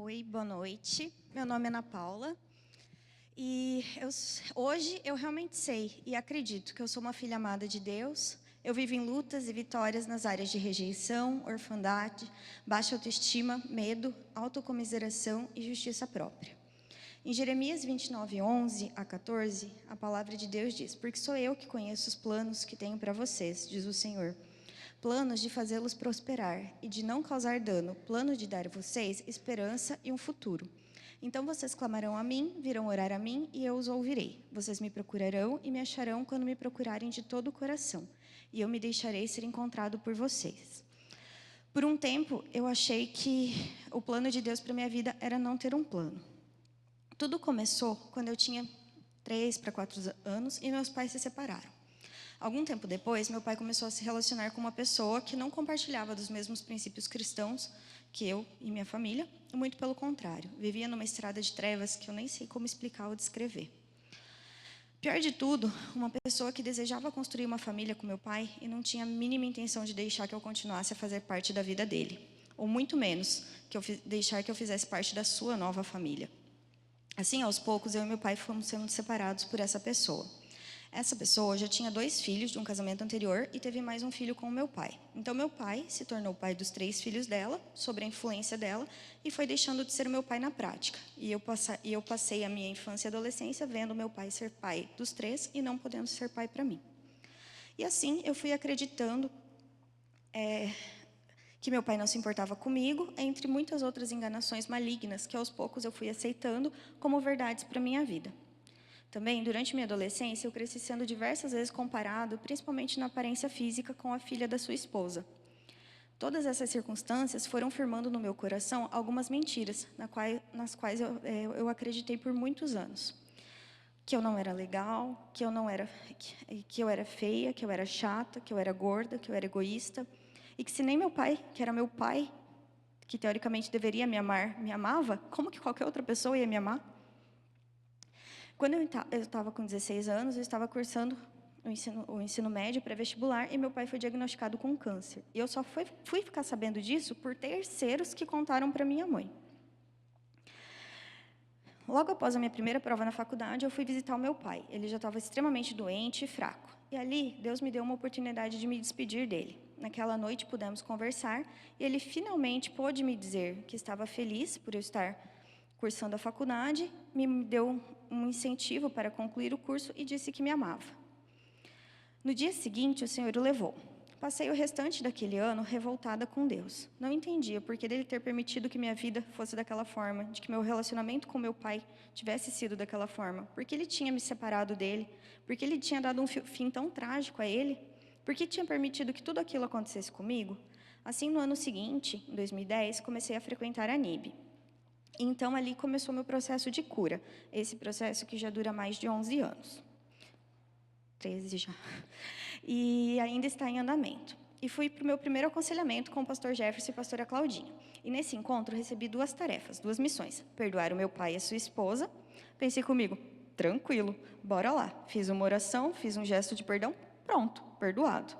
Oi, boa noite. Meu nome é Ana Paula e hoje eu realmente sei e acredito que eu sou uma filha amada de Deus. Eu vivo em lutas e vitórias nas áreas de rejeição, orfandade, baixa autoestima, medo, autocomiseração e justiça própria. Em Jeremias 29, 11 a 14, a palavra de Deus diz: porque sou eu que conheço os planos que tenho para vocês, diz o Senhor. Planos de fazê-los prosperar e de não causar dano, plano de dar a vocês esperança e um futuro. Então vocês clamarão a mim, virão orar a mim e eu os ouvirei. Vocês me procurarão e me acharão quando me procurarem de todo o coração, e eu me deixarei ser encontrado por vocês. Por um tempo, eu achei que o plano de Deus para minha vida era não ter um plano. Tudo começou quando eu tinha 3 para 4 anos e meus pais se separaram. Algum tempo depois, meu pai começou a se relacionar com uma pessoa que não compartilhava dos mesmos princípios cristãos que eu e minha família, muito pelo contrário. Vivia numa estrada de trevas que eu nem sei como explicar ou descrever. Pior de tudo, uma pessoa que desejava construir uma família com meu pai e não tinha a mínima intenção de deixar que eu continuasse a fazer parte da vida dele, ou muito menos deixar que eu fizesse parte da sua nova família. Assim, aos poucos, eu e meu pai fomos sendo separados por essa pessoa. Essa pessoa já tinha 2 filhos de um casamento anterior e teve mais um filho com o meu pai. Então, meu pai se tornou o pai dos 3 filhos dela, sob a influência dela, e foi deixando de ser o meu pai na prática. E eu passei a minha infância e adolescência vendo meu pai ser pai dos 3 e não podendo ser pai para mim. E assim, eu fui acreditando que meu pai não se importava comigo, entre muitas outras enganações malignas que aos poucos eu fui aceitando como verdades para a minha vida. Também, durante minha adolescência, eu cresci sendo diversas vezes comparado, principalmente na aparência física, com a filha da sua esposa. Todas essas circunstâncias foram firmando no meu coração algumas mentiras, nas quais eu acreditei por muitos anos. Que eu não era legal, que eu era feia, que eu era chata, que eu era gorda, que eu era egoísta. E que se nem meu pai, que era meu pai, que teoricamente deveria me amar, me amava, como que qualquer outra pessoa ia me amar? Quando eu estava com 16 anos, eu estava cursando o ensino médio pré-vestibular e meu pai foi diagnosticado com câncer. E eu só fui ficar sabendo disso por terceiros que contaram para minha mãe. Logo após a minha primeira prova na faculdade, eu fui visitar o meu pai. Ele já estava extremamente doente e fraco. E ali, Deus me deu uma oportunidade de me despedir dele. Naquela noite, pudemos conversar e ele finalmente pôde me dizer que estava feliz por eu estar cursando a faculdade, me deu um incentivo para concluir o curso e disse que me amava. No dia seguinte, o Senhor o levou. Passei o restante daquele ano revoltada com Deus. Não entendia por que dele ter permitido que minha vida fosse daquela forma, de que meu relacionamento com meu pai tivesse sido daquela forma, porque ele tinha me separado dele, porque ele tinha dado um fim tão trágico a ele, porque tinha permitido que tudo aquilo acontecesse comigo. Assim, no ano seguinte, em 2010, comecei a frequentar a NIB. Então, ali começou meu processo de cura. Esse processo que já dura mais de 11 anos. 13 já. E ainda está em andamento. E fui para o meu primeiro aconselhamento com o pastor Jefferson e a pastora Claudinha. E nesse encontro, recebi 2 tarefas, 2 missões. Perdoar o meu pai e a sua esposa. Pensei comigo, tranquilo, bora lá. Fiz uma oração, fiz um gesto de perdão, pronto, perdoado.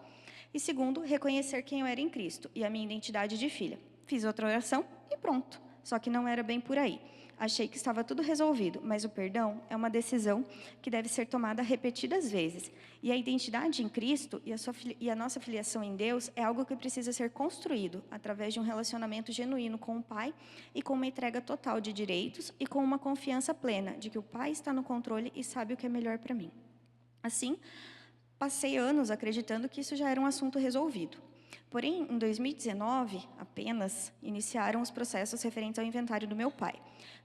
E segundo, reconhecer quem eu era em Cristo e a minha identidade de filha. Fiz outra oração e pronto. Só que não era bem por aí. Achei que estava tudo resolvido, mas o perdão é uma decisão que deve ser tomada repetidas vezes. E a identidade em Cristo e a nossa filiação em Deus é algo que precisa ser construído através de um relacionamento genuíno com o Pai e com uma entrega total de direitos e com uma confiança plena de que o Pai está no controle e sabe o que é melhor para mim. Assim, passei anos acreditando que isso já era um assunto resolvido. Porém, em 2019, apenas, iniciaram os processos referentes ao inventário do meu pai.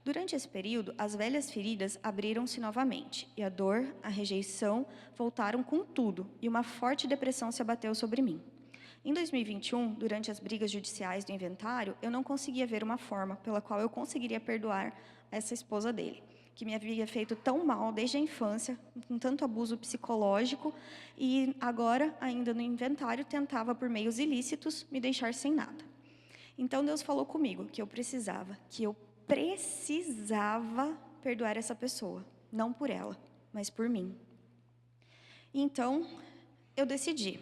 Durante esse período, as velhas feridas abriram-se novamente, e a dor, a rejeição, voltaram com tudo, e uma forte depressão se abateu sobre mim. Em 2021, durante as brigas judiciais do inventário, eu não conseguia ver uma forma pela qual eu conseguiria perdoar essa esposa dele, que me havia feito tão mal desde a infância, com tanto abuso psicológico, e agora, ainda no inventário, tentava, por meios ilícitos, me deixar sem nada. Então, Deus falou comigo que eu precisava perdoar essa pessoa, não por ela, mas por mim. Então, eu decidi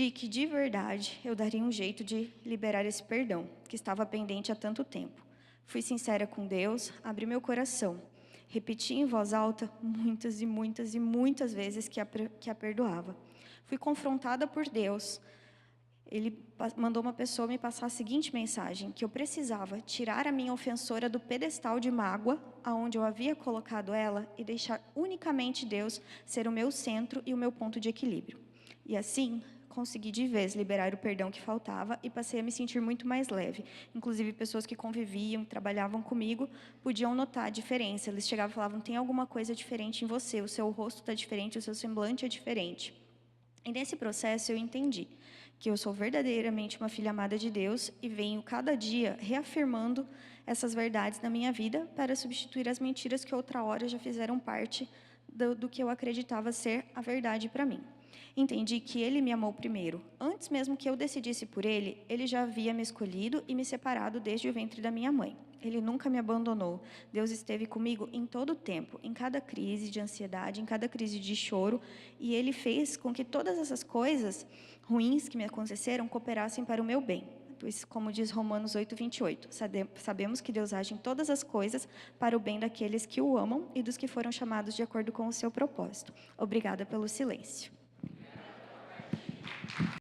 que, de verdade, eu daria um jeito de liberar esse perdão, que estava pendente há tanto tempo. Fui sincera com Deus, abri meu coração. Repeti em voz alta muitas e muitas e muitas vezes que a perdoava. Fui confrontada por Deus. Ele mandou uma pessoa me passar a seguinte mensagem, que eu precisava tirar a minha ofensora do pedestal de mágoa, aonde eu havia colocado ela, e deixar unicamente Deus ser o meu centro e o meu ponto de equilíbrio. E assim, consegui de vez liberar o perdão que faltava e passei a me sentir muito mais leve. Inclusive, pessoas que conviviam, trabalhavam comigo, podiam notar a diferença. Eles chegavam e falavam, tem alguma coisa diferente em você, o seu rosto está diferente, o seu semblante é diferente. E nesse processo eu entendi que eu sou verdadeiramente uma filha amada de Deus e venho cada dia reafirmando essas verdades na minha vida para substituir as mentiras que outra hora já fizeram parte do que eu acreditava ser a verdade para mim. Entendi que Ele me amou primeiro. Antes mesmo que eu decidisse por Ele, Ele já havia me escolhido e me separado desde o ventre da minha mãe. Ele nunca me abandonou. Deus esteve comigo em todo o tempo, em cada crise de ansiedade, em cada crise de choro, e Ele fez com que todas essas coisas ruins que me aconteceram cooperassem para o meu bem. Pois, como diz Romanos 8:28, sabemos que Deus age em todas as coisas para o bem daqueles que o amam e dos que foram chamados de acordo com o seu propósito. Obrigada pelo silêncio.